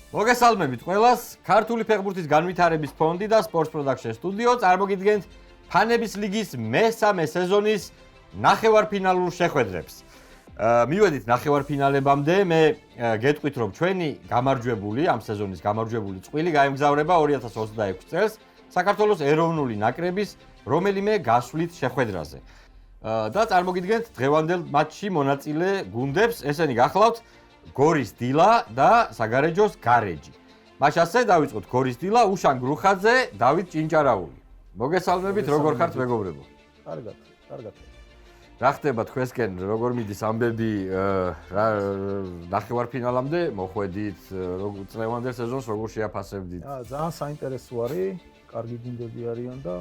მოგესალმებით ყველას. ქართული ფეხბურთის განვითარების ფონდი და Sports Production Studio წარმოგიდგენთ ფანების ლიგის მესამე სეზონის ნახევარფინალურ შეხვედრებს. მივედით ნახევარფინალებამდე, მე გეტყვით, რომ ჩვენი გამარჯვებული, ამ სეზონის გამარჯვებული წყვილი გაემგზავრება 2026 წელს საქართველოს ეროვნული ნაკრების რომელიმე გასვლით შეხვედრაზე. და წარმოგიდგენთ დღევანდელ მატჩში მონაწილე გუნდებს, ესენი გახლავთ გორის დილა და საგარეჯოს გარეჯი. მაშ ასე დავიწყოთ გორის დილა, უშან გრუხაძე, დავით ჭინჭარაული. მოგესალმებით, როგორ ხართ მეგობრებო? კარგად, კარგად. რა ხდება თქვენსკენ, როგორ მიდის ამბები ნახევარფინალამდე, მოხვედით, წლევანდელ სეზონს როგორ შეაფასებდით? ძალიან საინტერესო არის, კარგი გუნდები არიან და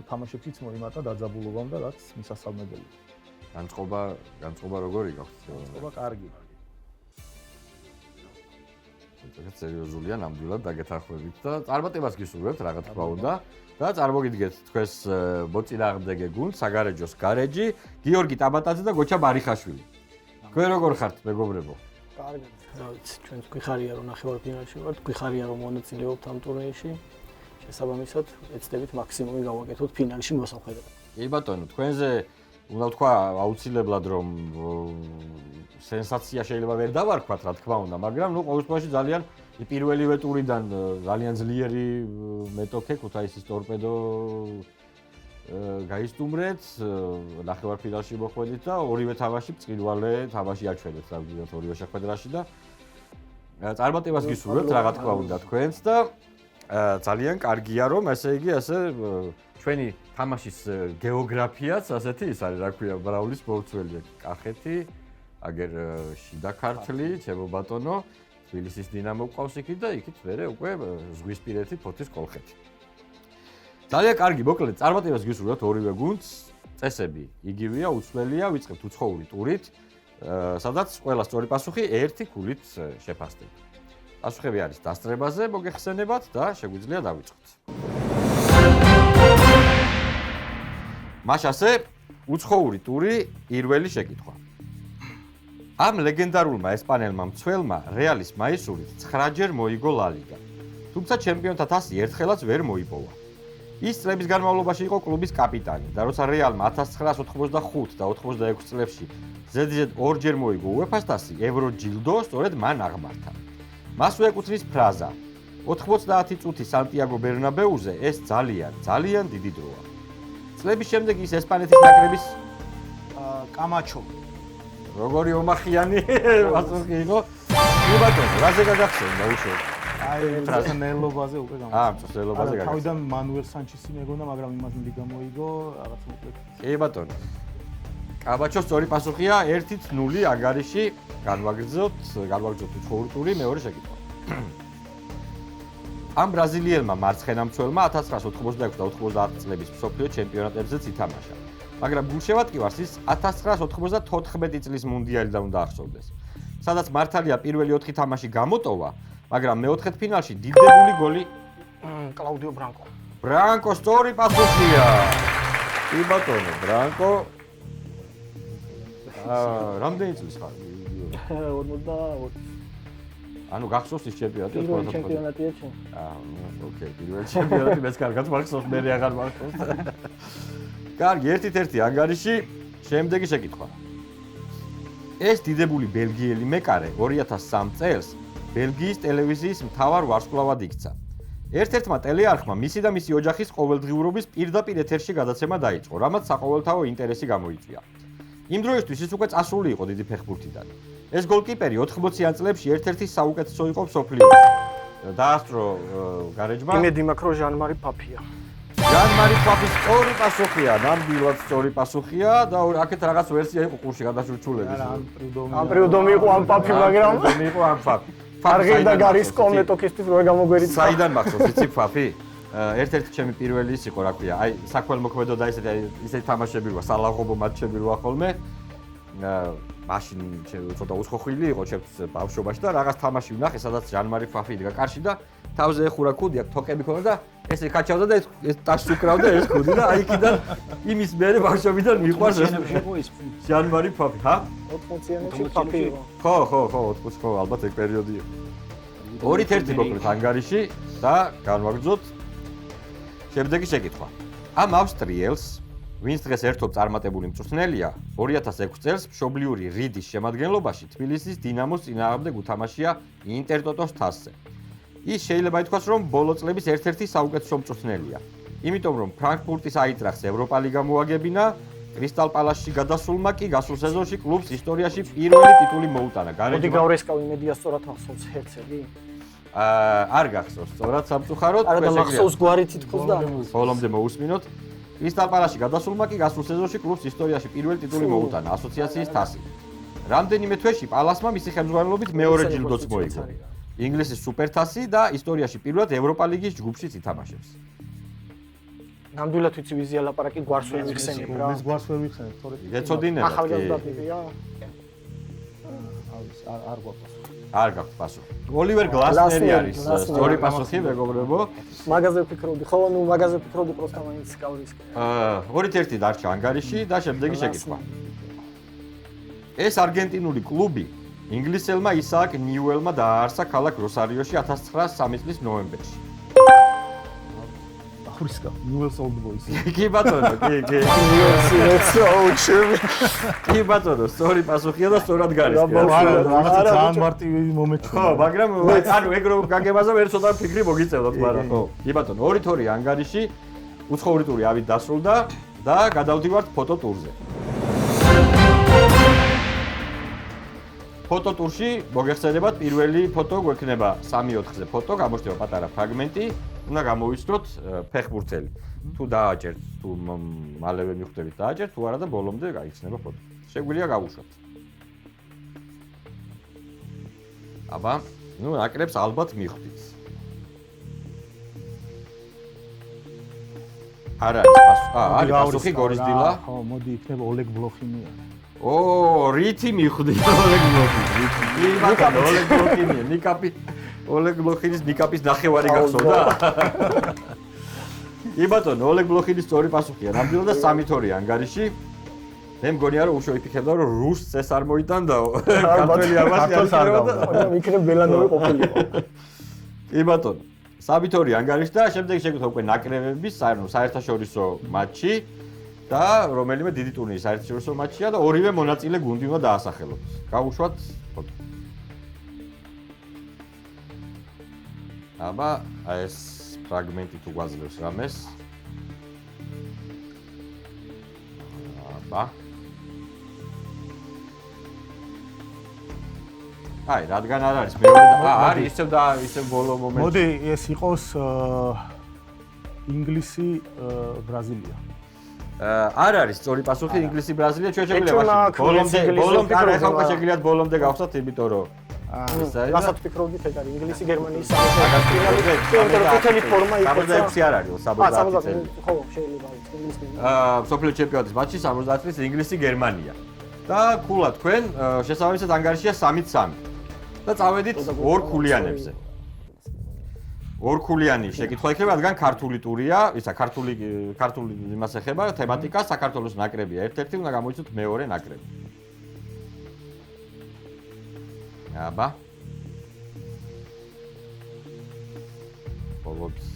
თამაშებშიც მოიმატა დაძაბულობამ და რაც მისასალმებელია. განწყობა როგორი გაქვთ? განწყობა კარგი. ეს სერიოზულია, ნამდვილად დაგეთანხმებით და წარმატებას გისურვებთ, რა თქმა უნდა. და წარმოგიდგეთ თქვენს მოწინააღმდეგე გუნდს, საგარეჯოს გარეჯი, გიორგი ტაბატაძე და გოჩა ბარიხაშვილი. თქვენ როგორ ხართ, მეგობრებო? კარგად, რა ვიცი, ჩვენც გვიხარია რომ ნახევარფინალში ვართ, გვიხარია რომ მონაწილეობთ ამ ტურნირში. შესაბამისად, ეცდებით მაქსიმუმი გავაკეთოთ ფინალში მოსახვედრად. კი ბატონო, თქვენზე უნდა ვთქვა აუცილებლად რომ სენსაცია შეიძლება ვერ დავარქვათ, რა თქმა უნდა, მაგრამ ყოველ შემთხვევაში ძალიან პირველივე ტურიდან ძალიან ძლიერი მეტოქე ქუთაისის ტორპედო გაისტუმრეთ, ნახევარფინალში მოხვედით და ორივე თამაში ბრწყინვალე თამაში აჩვენეთ საბჭოთა ორივე შეხვედრაში და წარმატებას გისურვებთ, რა თქმა უნდა, თქვენს და ძალიან კარგია რომ ესე იგი ასე ჩვენი თამაშის გეოგრაფიაც ასეთი ის არის, რა ქვია, ბრაულის მოვცველი კახეთი, აგერ შიდა ქართლი, ჩემო ბატონო, თბილისის დინამო გვყავს იქით და იქით მერე უკვე ზღვისპირეთი, ფოთის კოლხეთი. ძალიან კარგი, მოკლედ, წარმატებას გისურვებთ ორივე გუნდს, წესები იგივეა, უცვლელია, ვიწყებთ უცხოური ტურით, სადაც ყველა სწორი პასუხი ერთი ქულით შეფასდება. პასუხები არის დასწრებაზე, მოგეხსენებათ და შეგვიძლია დავიწყოთ. მაშ ასე, უცხოური ტური, პირველი შეკითხვა. ამ ლეგენდარულმა ესპანელმა მცველმა რეალის მაისურით 9-ჯერ მოიგო ლა ლიგა. თუმცა ჩემპიონთა თასი ერთხელაც ვერ მოიპოვა. ის წლების განმავლობაში იყო კლუბის კაპიტანი და როცა რეალმა 1985 და 86 წლებში ზედიზედ 2-ჯერ მოიგო უეფას თასი, ევროჯილდო სწორედ მან აღმართა. მასვე ეკუთვნის ფრაზა: 90 წუთი სანტიაგო ბერნაბეუზე ეს ძალიან დიდი დროა. წლების შემდეგ ის ესპანეთის ნაკრების კამაჩო. როგორი ომახიანი პასუხი იყო? კი ბატონო, რაზე გაგახსენდა უშუალოდ? მწვრთნელობაზე უკვე გამო. მწვრთნელობაზე გაგახსენდა. თავიდან მანუელ სანჩესი მეგონა, მაგრამ იმას ლიგა მოიგო, რაღაც მოკლედ. კი ბატონო. კაბაჩოს სწორი პასუხია 1-0 ანგარიში განვაგრძელოთ უცხოური ტური მეორე შეკითხვა. ამ ბრაზილიელმა მარცხენა მცველმა 1986 და 90 წლების მსოფლიო ჩემპიონატებზეც ითამაშა. მაგრამ გულშევატკივარს ის 1994 წლის მუნდიალიდან უნდა ახსოვდეს. სადაც მართალია პირველი 4 თამაში გამოტოვა, მაგრამ მეოთხედფინალში დიდებული გოლი კლაუდიო ბრანკო. ბრანკო სწორი პასუხია. კი ბატონო, ბრანკო. რამდენი წლის ხარ? 42. ანუ გახსოვს ის ჩემპიონატი 94? პირველი ჩემპიონატია ჩემ. ოკეი, პირველი ჩემპიონატი მეც კარგად მახსოვს, მე აღარ მახსოვს. კარგი, 1-1 ანგარიში, შემდეგი შეკითხვა. ეს დიდებული ბელგიელი მეკარე 2003 წელს ბელგიის ტელევიზიის მთავარ ვარსკვლავად იქცა. ერთ-ერთმა ტელეარხმა მისი და მისი ოჯახის ყოველდღიურობის პირდაპირ ეთერში გადაცემა დაიწყო, რამაც საყოველთაო ინტერესი გამოიწვია. იმ დროისთვის ის უკვე წასული იყო დიდი ფეხბურთიდან. ეს გოლკიპერი 80-იან წლებში ერთ-ერთი საუკეთესო იყო მსოფლიოში. დაასწრო გარეჯმა. იმედი მაქვს რომ ჟან-მარი ფაფია. ჟან-მარი ფაფის სწორი პასუხია, ნამდვილად სწორი პასუხია და აქეთ რაღაც ვერსია იყო ყურში გადაშურჩულების. ამ პრიუდომი იყო ამ ფაფი, მაგრამ იყო ამ ფაფი. ფარღი და გარის კომეტოკისთვის რო გამოგვერიცა. საიდან მახსოვს იცი ფაფი? ერთ-ერთი ჩემი პირველი ის იყო, რა ქვია, აი საქველმოქმედო და ისეთი თამაშები როა, სალაღობო მატჩები როა ხოლმე. მაშინ ცოტა უცხოხილი იყო ჩემთვის ბავშვობაში და რაღაც თამაში ვნახე, სადაც ჟან-მარი ფაფი იდგა კარში და თავზე ეხურა ქუდი, აქ თოკები ქონდა და ესე კაჩავდა და ეს ტაშს უკრავდა ეს ხუდი და აი იქიდან იმის მერე ბავშვობიდან მიყვარს ეს ჟანვარი ფაფი, ჰა? 80-იანებში ფაფი იყო. ხო, 80 ხო, ალბათ ეგ პერიოდი იყო. 2-1 მოკლედ ანგარიში და განვაგრძოთ. შემდეგი შეკითხვა. ამ ავსტრიელს, ვინც დღეს ერთობ წარმატებული მწვრთნელია, 2006 წელს მშობლიური რიდის შემადგენლობაში თბილისის დინამოს წინააღმდეგ უთამაშია ინტერტოტოს თასზე. ის შეიძლება ითქვას, რომ ბოლო წლების ერთ-ერთი საუკეთესო მწვრთნელია. იმიტომ რომ ფრანკფურტის აინტრახტს ევროპა ლიგა მოაგებინა, კრისტალ პალასში გადასულმა კი გასულ სეზონში კლუბს ისტორიაში პირველი ტიტული მოუტანა. მოდი გავრესკავი მედია სწორად ახსოვს ჰერცელი? არ გახსოვს სწორად სამწუხაროდ. არა და მახსოვს გვარი თითქოს და ბოლომდე მოусმინოთ. კრისტალ პალასში გადასულმა კი გასულ სეზონში კლუბს ისტორიაში პირველი ტიტული მოუტანა ასოციაციის თასი. რამდენიმე თვეში პალასმა მისი ხელმძღვანელობით მეორე ჯილდოც მოიგო. ინგლისის სუპერთასი და ისტორიაში პირველად ევროპა ლიგის ჯგუფშიც ითამაშებს. ნამდვილად ვიცი ვიზია ლაპარაკი გვარს ვერ ვიხსენებ რა. ეს გვარს ვერ ვიხსენებ, თორე. გეცოდინებათ კი. ახალგაზრდა ტიპია. არ გვაქვს. არ გაქვთ პასუხი. ოლივერ გლასნერი არის სწორი პასუხი, მეგობრებო. მაგაზე ვფიქრობდი, ხო, ნუ მაგაზე ვფიქრობდი პროსტა მაინც კავრის. 2-1 დარჩა ანგარიში და შემდეგი შეკითხვა. ეს არგენტინული კლუბი ინგლისელმა ისააკ ნიუელმა დააარსა ქალაქ როსარიოში 1903 წლის ნოემბერში. ახვრისკა, Newell's Old Boys. კი ბატონო, კი. კი ბატონო, სწორი პასუხია და სწორად გარისკია. არა, ძალიან მარტივი მომენტია. ხო, მაგრამ ანუ ეგ რო გაგებაზე ვერ ცოტა ფიქრი მოგიწევდათ, მაგრამ ხო. კი ბატონო, 2-2 ანგარიში უცხოური ტური ავით დასრულდა და გადავდივართ ფოტო ტურზე. ფოტო ტურში მოგეხსენებათ პირველი ფოტო გვექნება 3-4-ზე ფოტო, გამოჩნდება პატარა ფრაგმენტი, უნდა გამოვიცნოთ ფეხბურთელი. თუ დააჭერთ, თუ მალევე მიხვდებით დააჭერთ, თუ არა და ბოლომდე გაიხსნება ფოტო. შეგვიძლია გავუშვათ. აბა, ნუ ნაკრებს ალბათ მიხვდით. არა, არის პასუხი გორისდილა. ხო, მოდი იქნება ოლეგ ბლოხინია. რითი მიხვდი ოლეგ ბლოხინი. კი ბატონო, ოლეგ ბლოხინია, ნიკაპი ოლეგ ბლოხინის ნიკაპის ნახევარი გახსოვდა. კი ბატონო, ოლეგ ბლოხინის სწორი პასუხია. ნამდვილად და 3-2 ანგარიში. მე მგონია რომ უშო იფიქრებდა რომ რუსს ეს არ მოიტანდაო. ქართველი ამას არ გავდა. იქნებ ბელანოვი ყოფილიყო. კი ბატონო. 3-2 ანგარიში და შემდეგი შეკითხვა უკვე ნაკრებების, საერთაშორისო მატჩი და რომელიმე დიდი ტურნირის საერთაშორისო მატჩია და ორივე მონაწილე გუნდი უნდა დაასახელოს. გავუშვათ ფოტო. აბა, ეს ფრაგმენტი თუ გვაძლევს რამეს. აბა. აი, რადგან არ არის მეორე და არის ისევ ბოლო მომენტი. მოდი, ეს იყოს ინგლისი, ბრაზილია. არ არის სწორი პასუხი ინგლისი ბრაზილია ჩვენ შეგვიძლია ბოლომდე ახლა უკვე შეგიძლიათ ბოლომდე გავხსნათ იმიტომ რომ რასაც ვფიქრობდით ეგ არის ინგლისი გერმანიის სამეფო თითელი ფორმა იყო 66 არ არის 70 წელი ხო შეიძლება ინგლისი მსოფლიო ჩემპიონატის მატჩი 70 წლის ინგლისი გერმანია და ქულა თქვენ შესაბამისად ანგარიშია 3-3 და წავედით ორ ქულიანებზე ორქულიანი შეკითხვა იქნება, რადგან ქართული ტურია, ისა ქართული იმას ეხება, თემატიკა საქართველოს ნაკრებია. ერთ-ერთი უნდა გამოიცნოთ მეორე ნაკრები. აბა. ბოლოს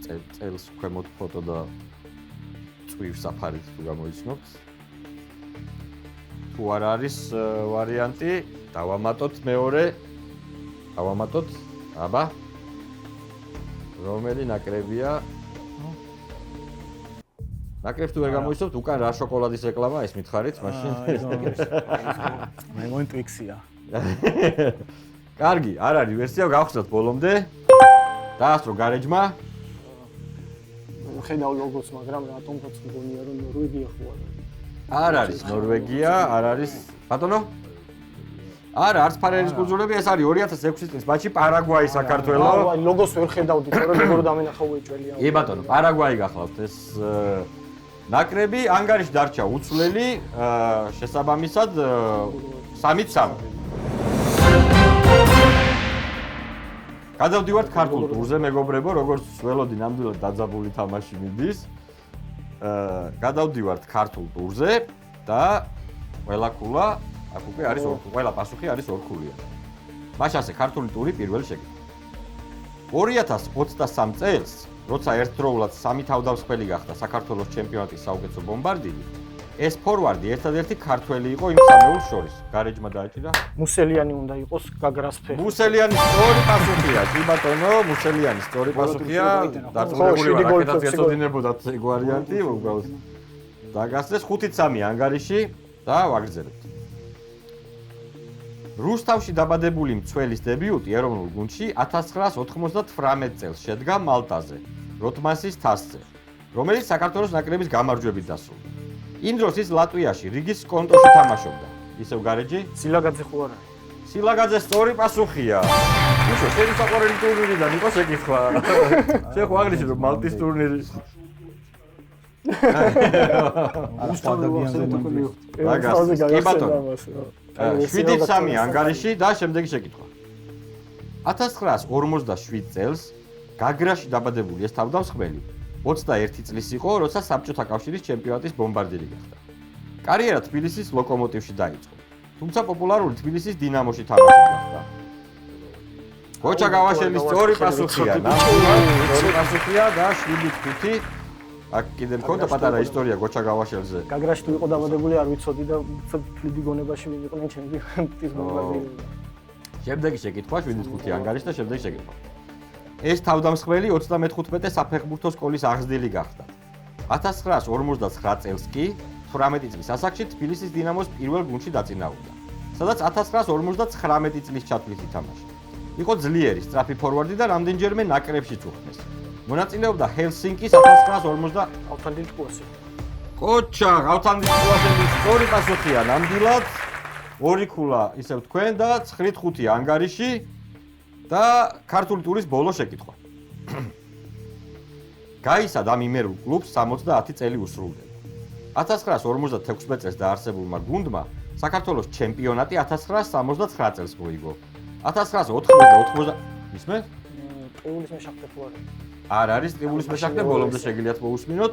წელს ქვემოთ ფოტო და წვივ საფარით თუ გამოიცნობთ. თუ არ არის ვარიანტი, დავამატოთ მეორე. დავამატოთ. აბა. რომელი ნაკრებია? ნაკრებს თუ ვერ გამოიცნობთ, უკან რა შოკოლადის რეკლამა ეს მითხარით, მაშინ. მე მგონი ტვიქსია. კარგი, არ არის ვერსია, გავხსნათ ბოლომდე. დაასწრო გარეჯმა. ხედავ ლოგოს, მაგრამ რატომღაც მგონია რომ ნორვეგია ხო არა. არ არის ნორვეგია, არ არის ბატონო? არა, არც ფარერის კუნძულები, ეს არის 2006 წლის მატჩი პარაგვაი საქართველო. აი, ლოგოს ვერ ხედავდი, თორემ როგორ დამენახა უეჭველია. კი ბატონო, პარაგვაი გახლავთ ეს ნაკრები, ანგარიში დარჩა უცვლელი, შესაბამისად 3-3. გადავდივართ ქართულ ტურზე, მეგობრებო, როგორც ველოდი ნამდვილად დაძაბული თამაში მიდის. გადავდივართ ქართულ ტურზე და ყველა ქულა, აქ უკვე არის ყველა პასუხი არის ორქულიანი. მაშინ ასე ქართული ტური პირველი შეკითხვა. 2023 წელს, როცა ერთდროულად სამი თავდამსხმელი გახდა საქართველოს ჩემპიონატის საუკეთესო ბომბარდირი, ეს ფორვარდი ერთადერთი ქართველი იყო იმ სამეულს შორის. გარეჯმა დააჭირა. მუსელიანი უნდა იყოს გაგრასფე. მუსელიანი სწორი პასუხია, კი ბატონო, მუსელიანი სწორი პასუხია. დაწუნებული ვარ, აქედაც ეწოდინებოდათ ეგ ვარიანტი, უბრალოდ დაგასწრეს 5-3 ანგარიში და ვაგრძელებთ. რუსთავში დაბადებული მცველის დებიუტი ეროვნულ გუნდში 1998 წელს შედგა მალტაზე, როთმანსის თასზე, რომელიც საქართველოს ნაკრების გამარჯვებით დასრულდა. იმ დროს ის ლატვიაში, რიგის კონტროლში თამაშობდა. ისევ გარეჯი? სილაგაძე ხო არა? სილაგაძე სწორი პასუხია. უშო, შენი საყვარელი ტურნირიდან იყო შეკითხვა. შენ ხო აღნიშნე რომ მალტის ტურნირი. კი ბატონო. 7-3 ანგარიში და შემდეგი შეკითხვა. 1947 წელს გაგრაში დაბადებული ეს თავდამსხმელი 21 წლის იყო, როცა საბჭოთა კავშირის ჩემპიონატის ბომბარდირი გახდა. კარიერა თბილისის ლოკომოტივში დაიწყო, თუმცა პოპულარული თბილისის დინამოში თამაში გახდა. გოჩა გავაშელის სწორი პასუხია, სწორი პასუხია და 7-5. აქ კიდე მქონდა პატარა ისტორია გოჩა გავაშელზე. გაგრაში თუ იყო დაბადებული არ ვიცოდი და თვლიდი გონებაში მივიყვნენ ჩემპიონატის ბომბარდირი. შემდეგი შეკითხვა 7-5 ანგარიში და შემდეგი შეკითხვა. ეს თავდამსხმელი 35 საფეხბურთო სკოლის აღზრდილი გახდა. 1959 წელს კი 18 წლის ასაკში თბილისის დინამოს პირველ გუნდში დაწინაურდა, სადაც 1959 წლის ჩათვლით ითამაშა. იყო ძლიერი, სწრაფი ფორვარდი და რამდენჯერმე ნაკრებშიც უხდნეს. მონაწილეობდა ჰელსინკის 1950 ავთანდილ-ჭკუასი. კოჩა, ავთანდილ-ჭკუასის სწორი პასუხია, ნამდვილად. ორი ქულა ისევ თქვენ და 9-5 ანგარიში და ქართული ტურის ბოლო შეკითხვა. გაისად ამ იმერულ კლუბს 70 წელი უსრულდება. 1956 წელს დაარსებულმა გუნდმა საქართველოს ჩემპიონატი 1969 წელს მოიგო. 1980 ისმე? ტყუილის მეშახტე ხო არა? არ არის ტყუილის მეშახტე, ბოლომდე შეგიძლიათ მოусმინოთ.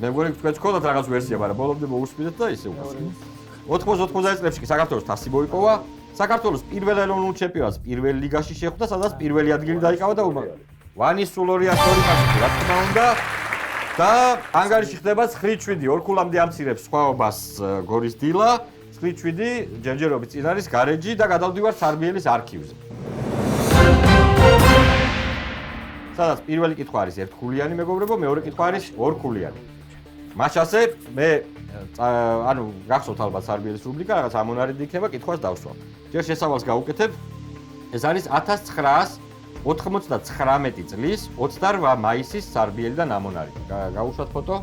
მე მგონი თქვენც გქონდათ რაღაც ვერსია, მაგრამ ბოლომდე მოусმინეთ და ისე უკასკინოთ. 80-90 წლებში კი საქართველოს თასი მოიპოვა. საქართველოს პირველ ეროვნულ ჩემპიონატს პირველ ლიგაში შეხვდა, სადაც პირველი ადგილი დაიკავა და ვანის სულორია სწორი პასუხი, რა თქმა უნდა. და ანგარიში ხდება 9-7, ორ ქულამდე ამცირებს სხვაობას გორის დილა, 9-7 ჯერჯერობით წინ არის გარეჯი და გადავდივართ სარბიელის არქივზე. სადაც პირველი კითხვა არის ერთქულიანი, მეგობრებო, მეორე კითხვა არის ორქულიანი. მაშასე მე ანუ გახსოვთ ალბათ სარბიელის რუბრიკა, რაღაც ამონარიდი იქნება, კითხვას დავსვამ. ჯერ შესავალს გავუკეთებ. ეს არის 1999 წლის 28 მაისის სარბიელიდან ამონარიდი. გავუშვათ ფოტო.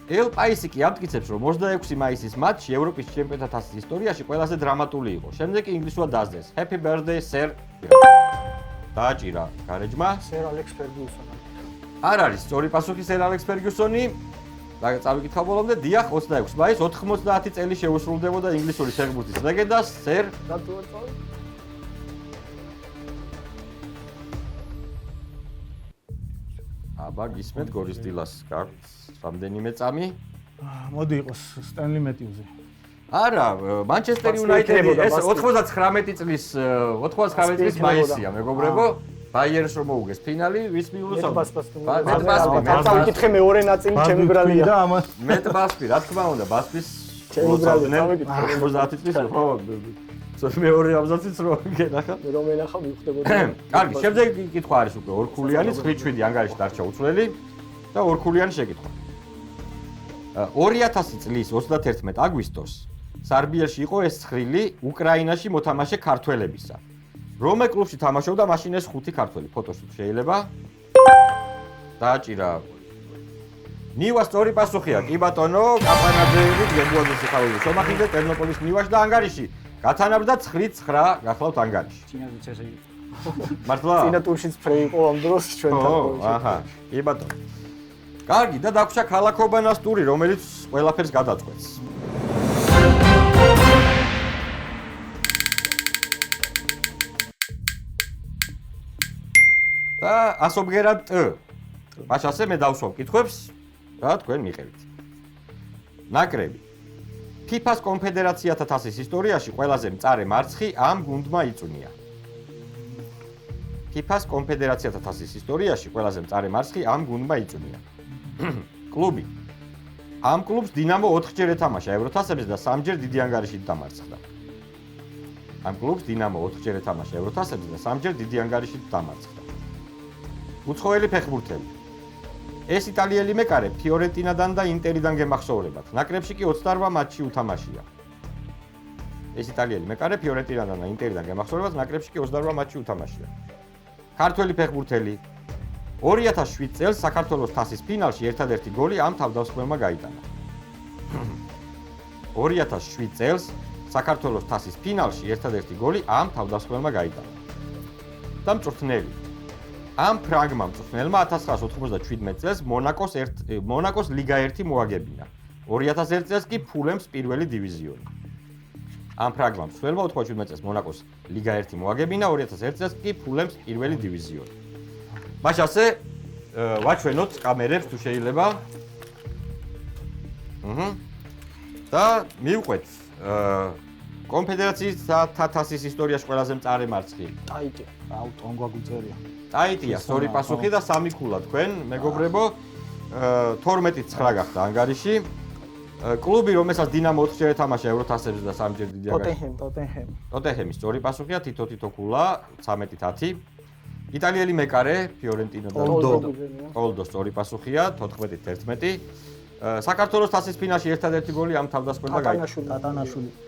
ელ პაისი კი ამტკიცებს, რომ 26 მაისის მატჩი ევროპის ჩემპიონატთა თასის ისტორიაში ყველაზე დრამატული იყო. შემდეგ კი ინგლისურად დასძეს. Happy birthday, sir. დააჭირა გარეჯმა. სერ ალექს ფერგიუსონი. არ არის სწორი პასუხი სერ ალექს ფერგიუსონი. და წავიკითხავ ბოლომდე, დიახ, 26 მაისს 90 წელი შეუსრულდებოდა ინგლისური ფეხბურთის ლეგენდას სერ აბა გისმენთ გორის დილას გაქვთ რამდენიმე წამი? მოდი იყოს სტენლი მეტიუზე. არა, მანჩესტერ იუნაიტედი ეს 99 წლის მაისია, მეგობრებო. ბაიერს რომ მოუგეს ფინალი, ვის მიულოცავ? მეთბასპი მეორე ნაწილი ჩემი ბრალია. მეთბასპი, რა თქმა უნდა, ბასპის მოუწავდნენ 90 წლის ხო? მეორე ამზაციც რო გენახა. რომ ენახა მივხვდებოდი. კარგი, შემდეგი კითხვა არის უკვე ორქულიანი, 9-7 ანგარიში დარჩა უცვლელი და ორქულიანი შეკითხვა. 2000 წლის 31 აგვისტოს სარბიელში იყო ეს ცხრილი უკრაინაში მოთამაშე ქართველებისა. რომელ კლუბში თამაშობდა მაშინ ეს 5 ქართველი? ფოტოში შეიძლება? დააჭირა. ნივა სწორი პასუხია. კი ბატონო, კაპანაძეები, გემბუაძის ხალხი, შომახინდე ტერნოპოლის ნივაში და ანგარიში. გათანაბრდა 9-9, გახლავთ ანგარიში. წინაზე წესები. მართლა? წინა ტურშიც ფრეი იყო ამ დროს ჩვენთან. აჰა, კი ბატონო. კარგი, და დაგვჭა ქალაქობანას ტური, რომელიც ყველაფერს გადაწყვეტს. და ასობგერად ტ. მაშინ ასე მე დავსვამ კითხვებს რა თქვენ მიყევით. ნაკრები. FIFA-ს კონფედერაციათა თასის ისტორიაში ყველაზე მწარე მარცხი ამ გუნდმა იწვნია. FIFA-ს კონფედერაციათა თასის ისტორიაში ყველაზე მწარე მარცხი ამ გუნდმა იწვნია. კლუბი. ამ კლუბს დინამო 4-ჯერ ეთამაშა ევროთასებზე და 3-ჯერ დიდი ანგარიშით დამარცხდა. ამ კლუბს დინამო 4-ჯერ ეთამაშა ევროთასებზე და 3-ჯერ დიდი ანგარიშით დამარცხდა. უცხოელი ფეხბურთელი. ეს იტალიელი მეკარე ფიორენტინადან და ინტერიდან გემახსოვრებათ. ნაკრებში კი 28 მატჩი უთამაშია. ეს იტალიელი მეკარე ფიორენტინადან და ინტერიდან გემახსოვრებათ. ნაკრებში კი 28 მატჩი უთამაშია. ქართველი ფეხბურთელი 2007 წელს საქართველოს თასის ფინალში ერთადერთი გოლი ამ თავდამსხმელმა გაიტანა. 2007 წელს საქართველოს თასის ფინალში ერთადერთი გოლი ამ თავდამსხმელმა გაიტანა. და მწვრთნელი. ამ ფრანგმა მწვრთნელმა 1997 წელს მონაკოს ლიგა 1 მოაგებინა. 2001 წელს კი ფულემს პირველი დივიზიონი. ამ ფრანგმა მწვრთნელმა 97 წელს მონაკოს ლიგა 1 მოაგებინა, 2001 წელს კი ფულემს პირველი დივიზიონი. მაშინ ასე ვაჩვენოთ კამერებს თუ შეიძლება. და მივყვეთ კონფედერაციის თასის ისტორიაში ყველაზე მწარე მარცხი. ტაიტი. აუ, ტონგვა გვიწერია. ტაიტია, სწორი პასუხი და 3 ქულა თქვენ, მეგობრებო. 12-9 გახდა ანგარიში. კლუბი, რომელსაც დინამო 4-ჯერ ეთამაშა ევროთასებზე და 3-ჯერ დიდი ანგარიში. ტოტენჰემი, სწორი პასუხია, თითო ქულა, 13-10. იტალიელი მეკარე, ფიორენტინადან ოლდო, სწორი პასუხია, 14-11. საქართველოს თასის ფინალში ერთადერთი გოლი ამ თავდასხმელმა გაიტანა.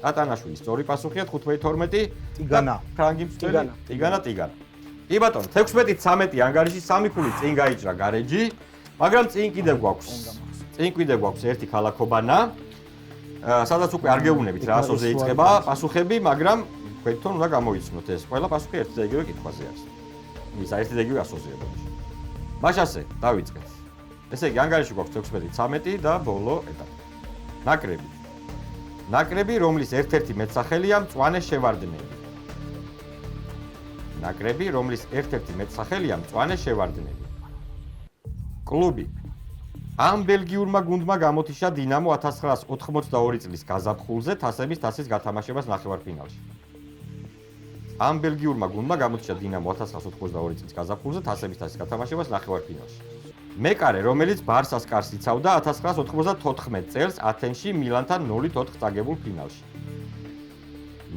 ტატანაშვილი, სწორი პასუხია, 15-12. ტიგანა. ფრანგი მწვრთნელი, ტიგანა. კი ბატონო, 16-13 ანგარიში 3 ქული წინ გაიჭრა გარეჯი, მაგრამ წინ კიდევ გვაქვს ერთი ქალაქობანა, სადაც უკვე არ გეუბნებით რა ასოზე იწყება პასუხები, მაგრამ თქვენ თვითონ უნდა გამოიცნოთ ეს. ყველა პასუხი ერთი და იგივე კითხვაზე არის. ის ერთი და იგივე ასოზეა ბოდიში. მაშინ ასე, დავიწყეთ. ესე იგი, ანგარიში გვაქვს 16-13 და ბოლო ეტაპი. ნაკრები, რომლის ერთ-ერთი მეტსახელია მწვანე შევარდნები. კლუბი. ამ ბელგიურმა გუნდმა გამოთიშა დინამო 1982 წლის გაზაფხულზე თასების თასის გათამაშებას ნახევარფინალში. ამ ბელგიურმა გუნდმა გამოთიშა დინამო 1982 წლის გაზაფხულზე თასების თასის გათამაშებას ნახევარფინალში. მეკარე, რომელიც ბარსას კარს იცავდა 1994 წელს ათენში მილანთან 0-4 წაგებულ ფინალში.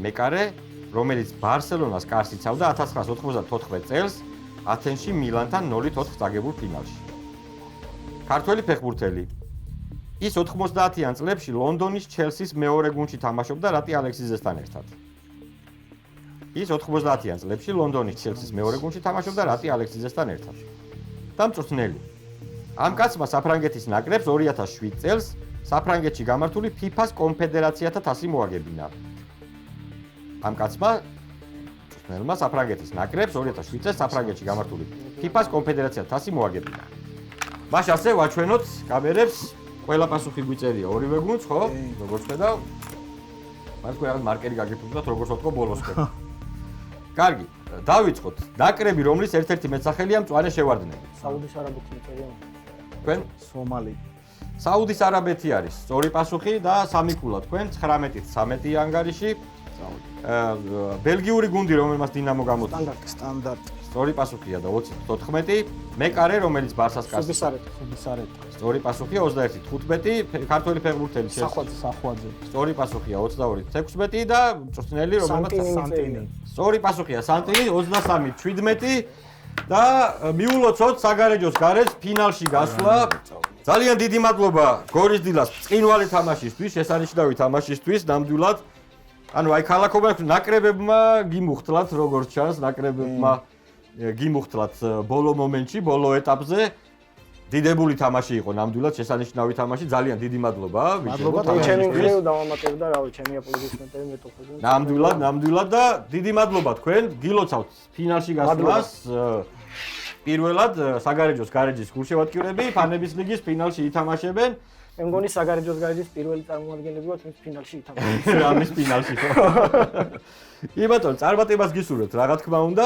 მეკარე, რომელიც ბარსელონას კარს იცავდა 1994 წელს ათენში მილანთან 0-4 წაგებულ ფინალში. ქართველი ფეხბურთელი. ის 90-იან წლებში ლონდონის ჩელსის მეორე გუნდში თამაშობდა რატი ალექსიზესთან ერთად. და მწვრთნელი. ამ კაცმა საფრანგეთის ნაკრებს 2007 წელს საფრანგეთში გამართული FIFA-ს კონფედერაციათა თასი მოაგებინა. ამ კაცმა მწვრთნელმა საფრანგეთის ნაკრებს 2007 წელს საფრანგეთში გამართული FIFA-ს კონფედერაციათა თასი მოაგებინა. მაშინ ასე ვაჩვენოთ კამერებს, ყველა პასუხი გვიწერია ორივე გუნდს, ხო? როგორც ხედავ. მას ყველა მარკერი გაგიფუძნათ, როგორც ვთქვა ბოლოს ხო. კარგი, დავიწყოთ. ნაკრები, რომლის ერთ-ერთი მეტსახელია მწვანე შევარდნები. საუდის არაბეთი წერია. თქვენ? სომალი. საუდის არაბეთი არის. სწორი პასუხი და 3 ქულა თქვენ, 19-13 ანგარიში. ბელგიური გუნდი, რომელმაც დინამო გამოთიშა. სტანდარტი. სწორი პასუხია და 20-14. მეკარე, რომელიც ბარსას კარს. ხუბისარეტი. სწორი პასუხია 21-15. ქართველი ფეხბურთელი სახვაძე. სწორი პასუხია 22-16 და მწვრთნელი, რომელმაც სანტინი. სწორი პასუხია სანტინი 23-17 და მიულოცოთ საგარეჯოს გარეთ ფინალში გასვლა. ძალიან დიდი მადლობა გორისდილას წინვალი თამაშისთვის, შესანიშნავი თამაშისთვის, ნამდვილად. ანუ აი ქალაქობრივ ნაკრებებმა გიმუხტლათ როგორც ჩანს, ნაკრებებმა გიმუხტლათ ბოლო მომენტში, ბოლო ეტაპზე. დიდებული თამაში იყო, ნამდვილად შესანიშნავი თამაში, ძალიან დიდი მადლობა. მადლობა ჩემი მხრიდან დავამატებდა, რავი, ჩემი აპლოდისმენტები მეტოქეზე. ნამდვილად და დიდი მადლობა თქვენ, გილოცავთ ფინალში გასვლას. პირველად საგარეჯოს გარეჯის გულშევატკივრები ფანების ლიგის ფინალში ითამაშებენ. მე მგონი საგარეჯოს გარეჯის პირველი წარმომადგენლები ვართ, ვინც ფინალში ითამაშებენ. ამის ფინალში ხო. კი ბატონო, წარმატებას გისურვებთ, რა თქმა უნდა.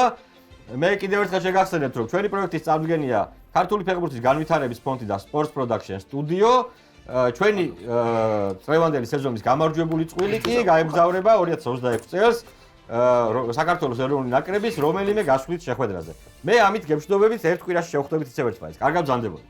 მე კიდევ ერთხელ შეგახსენებთ, რომ ჩვენი პროექტის წარდგენია ქართული ფეხბურთის განვითარების ფონდი და Sports Production Studio. ჩვენი წლევანდელი სეზონის გამარჯვებული წყვილი კი გაემგზავრება 2026 წელს საქართველოს ეროვნული ნაკრების რომელიმე გასვლით შეხვედრაზე. მე ამით გებშდობებით ერთ კვირაში შევხვდებით ისევ ერთმანეთს. კარგად ბრძანდებოდეთ.